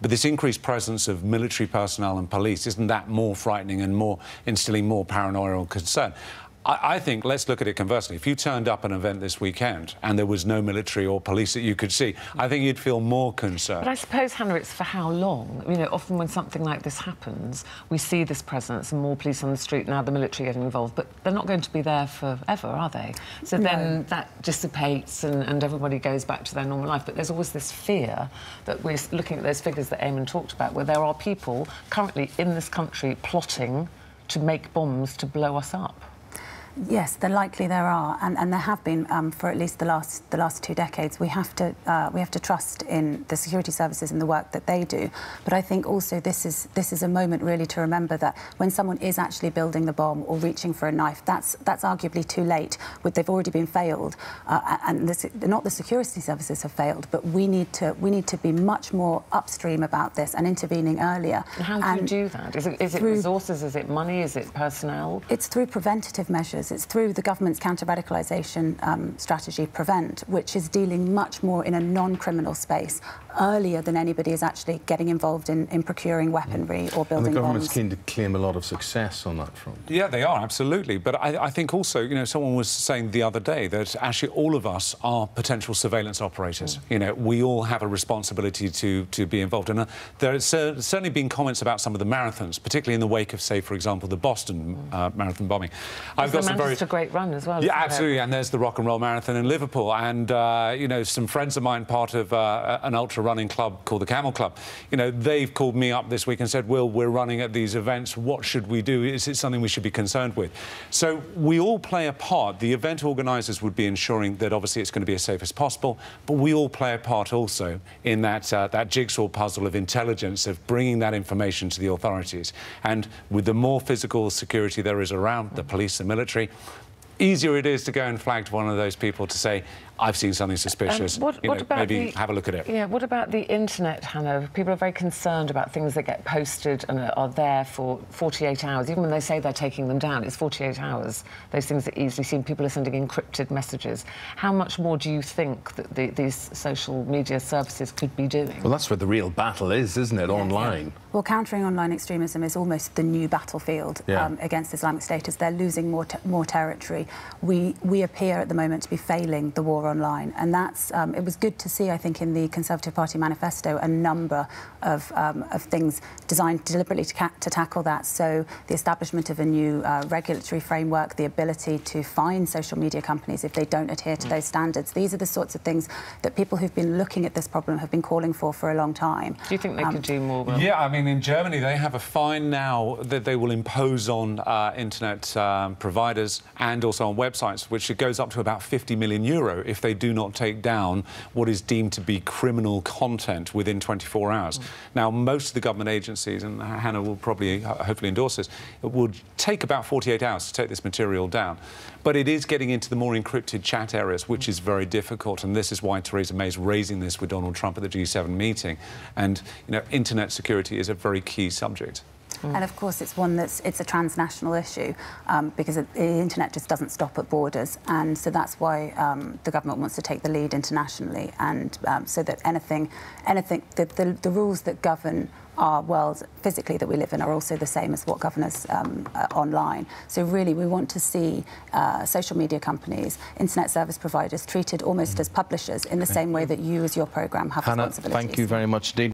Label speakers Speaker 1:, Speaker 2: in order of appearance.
Speaker 1: But this increased presence of military personnel and police, isn't that more frightening and more instilling more paranoia or concern? I think, let's look at it conversely. If you turned up an event this weekend and there was no military or police that you could see, I think you'd feel more concerned.
Speaker 2: But I suppose, Hannah, it's for how long? You know, often when something like this happens, we see this presence and more police on the street, now the military getting involved, but they're not going to be there forever, are they? So then that dissipates and everybody goes back to their normal life. But there's always this fear that we're looking at those figures that Eamon talked about, where there are people currently in this country plotting to make bombs to blow us up.
Speaker 3: Yes, likely there are, and there have been for at least the last 2 decades. We have to trust in the security services and the work that they do. But I think also this is a moment really to remember that when someone is actually building the bomb or reaching for a knife, that's arguably too late. They've already been failed, and not the security services have failed, but we need to be much more upstream about this and intervening earlier.
Speaker 2: And how do you do that? Is it resources? Is it money? Is it personnel?
Speaker 3: It's through preventative measures. It's through the government's counter-radicalisation strategy, PREVENT, which is dealing much more in a non-criminal space earlier than anybody is actually getting involved in procuring weaponry or building bombs.
Speaker 4: And the government's keen to claim a lot of success on that front.
Speaker 1: Yeah, they are, absolutely. But I think also, you know, someone was saying the other day that actually all of us are potential surveillance operators. You know, we all have a responsibility to be involved. And there has certainly been comments about some of the marathons, particularly in the wake of, say, for example, the Boston marathon bombing.
Speaker 2: I've got some very... It's a great run as well.
Speaker 1: Yeah, absolutely. And there's the Rock and Roll Marathon in Liverpool. And, you know, some friends of mine, part of an ultra-running club called the Camel Club, you know, they've called me up this week and said, Will, we're running at these events. What should we do? Is it something we should be concerned with? So we all play a part. The event organisers would be ensuring that, obviously, it's going to be as safe as possible. But we all play a part also in that, that jigsaw puzzle of intelligence, of bringing that information to the authorities. And with the more physical security there is around, the police, the military, easier it is to go and flag to one of those people to say, I've seen something suspicious, maybe have a look at it.
Speaker 2: Yeah, what about the internet, Hannah? People are very concerned about things that get posted and are there for 48 hours. Even when they say they're taking them down, it's 48 hours. Those things are easily seen. People are sending encrypted messages. How much more do you think that these social media services could be doing?
Speaker 4: Well, that's where the real battle is, isn't it, online?
Speaker 3: Well, countering online extremism is almost the new battlefield against Islamic State, as they're losing more territory. We appear at the moment to be failing the war online, and that's it was good to see, I think, in the Conservative Party manifesto a number of things designed deliberately to tackle that. So the establishment of a new regulatory framework, the ability to fine social media companies if they don't adhere to those standards. These are the sorts of things that people who've been looking at this problem have been calling for a long time.
Speaker 2: Do you think they could do more? Will?
Speaker 1: Yeah, I mean, in Germany they have a fine now that they will impose on internet providers and also on websites, which it goes up to about €50 million if they do not take down what is deemed to be criminal content within 24 hours. Now, most of the government agencies, and Hannah will probably hopefully endorse this, it would take about 48 hours to take this material down. But it is getting into the more encrypted chat areas, which is very difficult, and this is why Theresa May is raising this with Donald Trump at the G7 meeting. And, you know, internet security is a very key subject.
Speaker 3: And of course, it's one it's a transnational issue because the internet just doesn't stop at borders, and so that's why the government wants to take the lead internationally, and so that the rules that govern our world physically that we live in are also the same as what govern us online. So really, we want to see social media companies, internet service providers treated almost as publishers in the same way that you, as your programme, have
Speaker 4: Hannah,
Speaker 3: responsibilities.
Speaker 4: thank you very much indeed.